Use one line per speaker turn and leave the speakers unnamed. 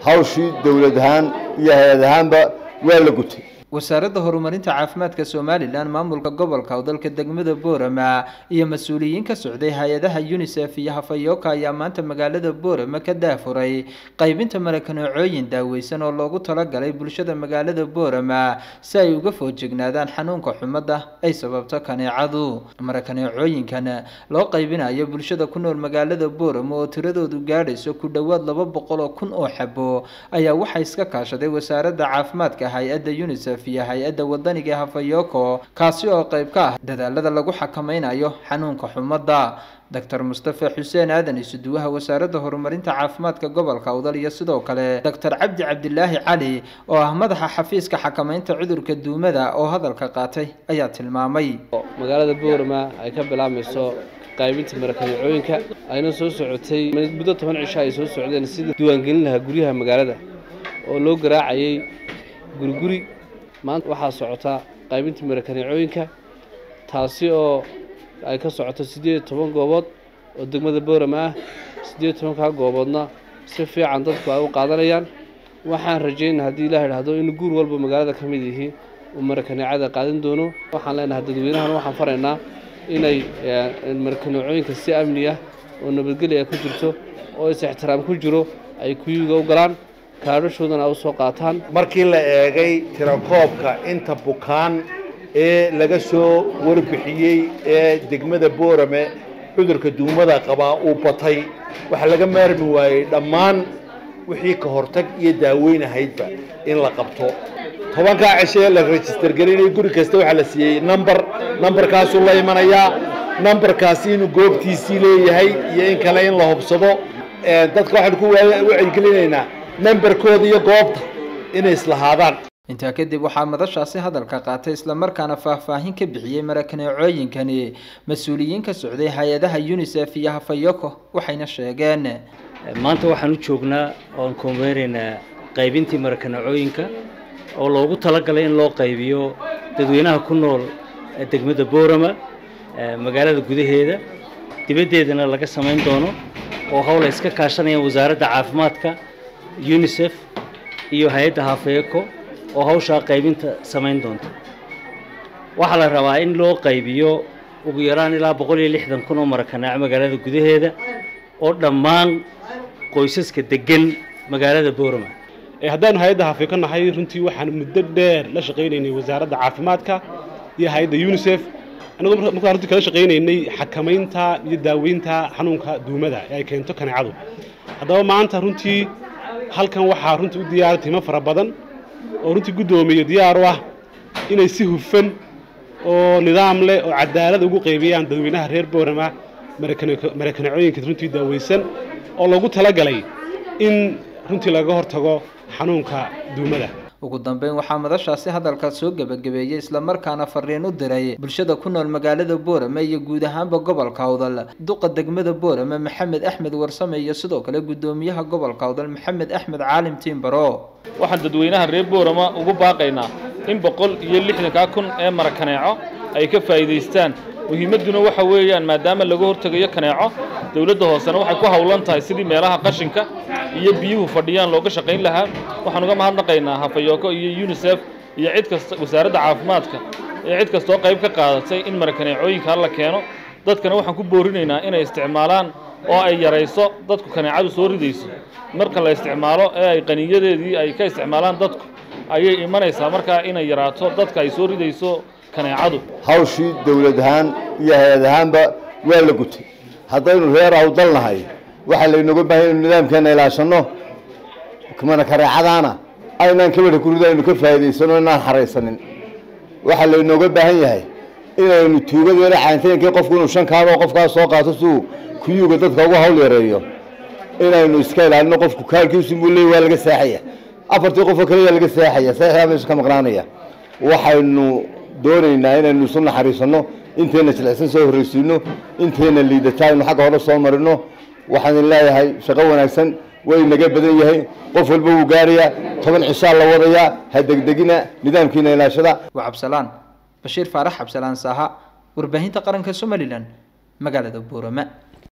hawshii dawlad ahaan iyo hay'ad ahaanba waa la gutay.
wasaaradda horumarinta caafimaadka Somaliland maamulka gobolka dalka degmada Boorama iyo mas'uuliyiin ka socday hay'adaha UNICEF iyo Hafayooka ayaa maanta magaalada Boorama ka daafuray qaybinta marakaneecooyin daaweysan oo loogu talagalay bulshada magaalada Boorama si ay uga foojignaadaan xanuunka xumada ay sababto kaneecadu. marakaneecooyinkan loo qaybinayo bulshada ku nool magaalada Boorama oo tiradoodu gaadhayso ku dhawaad 200,000 oo xabo ayaa waxa iska kaashaday wasaaradda caafimaadka hay'adda UNICEF في hay'adda wadaniga Hafayoko kaasi oo qayb ka ah dadaalada lagu xakameynayo xanuunka xumada. Dr. Mustafa Hussein Aadan isuduwaha wasaaradda horumarinta caafimaadka gobolka Awdal iyo sidoo kale Dr. Cabdi Cabdillaahi Cali oo ah madaxa xafiiska xakameynta cudurka duumada oo hadalka qaatay ayaa tilmaamay
magaalada Boorama ay ka bilaabmayso qaybinta marakaneecooyinka ayna soo socotay muddo 10 cisho ay soo socdeen sida diiwaangelin lahaa guryaha magaalada oo loo garaacayay guri maanta waxaa socota qaybinta marakaneecooyinka taasi oo ay ka socoto 18 goobood oo degmada Boorama ah 18 ka gooboodna si fiican dadku ay u qaadanayaan. waxaan rajaynayaa haddii Ilaahay raahdo in guur walba magaalada ka mid yihiin oo marakaneecada qaadan doono. waxaan leenahay dadweynahan waxaan faraynaa inay marakaneecooyinka si amni ah oo nabadgelyo ku jirto oo is ixtiraam ku jiro ay kuyuga u galaan kaarashoodana u soo qaataan.
markii la eegay tirakoobka inta bukaan ee laga soo warbixiyay ee degmada Boorama cudurka duumada qaba uu batay waxa laga maarmi waayay dhammaan wixii ka hortag iyo daaweyn ahaydba in la qabto. 10 cisho la register galinay guri kasta waxa la siiyay numberkaas uu la imanaya numberkaasi inuu goobtiisii leeyahay iyo in kale in la hubsado. dadka waxaan ku wacyigelinaynaa numberkooda iyo goobta inay islahaadaan.
inta kadib waxaa madashaasi hadalka qaatay isla markaana faahfaahin ka bixiyay marakaneecooyinkani mas'uuliyiin ka socday hay'adaha UNICEF iyo Hafayoko waxayna sheegeen
maanta waxaan u joognaa oo koomeereynaa qaybintii marakaneecooyinka oo loogu talagalay in loo qaybiyo dadweynaha ku nool degmada Boorama magaalada gudaheeda dibaddeedana laga sameyn doono oo hawl iska kaashanaya wasaaradda caafimaadka UNICEF iyo hay'adda Hafayoko oo hawsha qaybinta sameyn doonto. waxa la rabaa in loo qaybiyo ugu yaraan ilaa 160,000 oo marakaneeco magaalada gudaheeda oo dhammaan qoysaska degan magaalada Boorama.
haddaan hay'adda Hafayoko nahay runtii waxaan muddo dheer la shaqeynaynay wasaaradda caafimaadka iyo hay'adda UNICEF anagoo markaa runtii kala shaqeynaynay xakameynta iyo daaweynta xanuunka duumada ee ay keento kaneecadu. haddaba maanta runtii halkan waxaa runtii u diyaar timo fara badan oo runtii gudoomiye diyaar u ah inay si hufan oo nidaam leh oo cadaalad ugu qaybiyaan dadweynaha reer Boorama marakaneecooyinka runtii daaweysan oo lagu talagalay in runtii laga hortago xanuunka duumada.
ugu dambeyn waxaa madashaasi hadalka soo gabagabeeyay isla markaana fariin u diray bulshada ku nool magaalada Boorama iyo guud ahaanba gobolka Awdal duqa degmada Boorama Maxamed Axmed Warsame iyo sidoo kale gudoomiyaha gobolka Awdal Maxamed Axmed Caalim Timbaro.
waxaan dadweynaha reer Boorama ugu baaqaynaa in 160,000 ee marakaneeco ay ka faa'iideystaan. muhiimaduna waxa weeyaan maadaama laga hortagayo kaneeco dawladda hoosena waxay ku hawlan tahay sidii meelaha qashinka iyo biyuhu fadhiyaan looga shaqeyn lahaa. waxaan uga mahadnaqaynaa Hafayoko iyo UNICEF iyo cid kasta wasaaradda caafimaadka iyo cid kasta oo qayb ka qaadatay in marakaneecooyinka la keeno. dadkana waxaan ku boorinaynaa inay isticmaalaan oo ay yarayso dadku kaneecadu soo ridayso. marka la isticmaalo ee ay qaniyadeedii ay ka isticmaalaan dadku ayay imanaysaa markaa inay yaraato dadka ay soo ridayso kaneecadu.
hawshii dawlad ahaan iyo hay'ad ahaanba waa la gutay. haddaynu reer Awdal nahay waxa la inooga baahan yahay nidaamkeena ilaashano kamana kareecadaana aynaan ka wada gurida ka faa'iideysano inaan xareysanin. waxa la inooga baahan yahay inaynu tuugadeena caanteeyay qofku inuu 5 kaabo qofkaas soo qaato suu kuyuga dadka ugu hawl yareeyo inaynu iska ilaalino qofku kaalkiisu mulay waa laga saaxaya afartii qof kale laga saaxaya saaxiibada ka maqnaanaya. waxaynu doonaynaa inaynu soo naxariisano inteena jilicsan soo horeysiino inteena liidataaynu xaq hore soo marino. waxaan leeyahay shaqo wanaagsan way naga badan yahay qof walba uu gaaraya 10 cisho la wadaya ha degdegina nidaamkiina ilaashada.
waa Cabsalaan Bashiir Faarax Cabsalaan Saha warbaahinta qaranka Somaliland magaalada Boorama.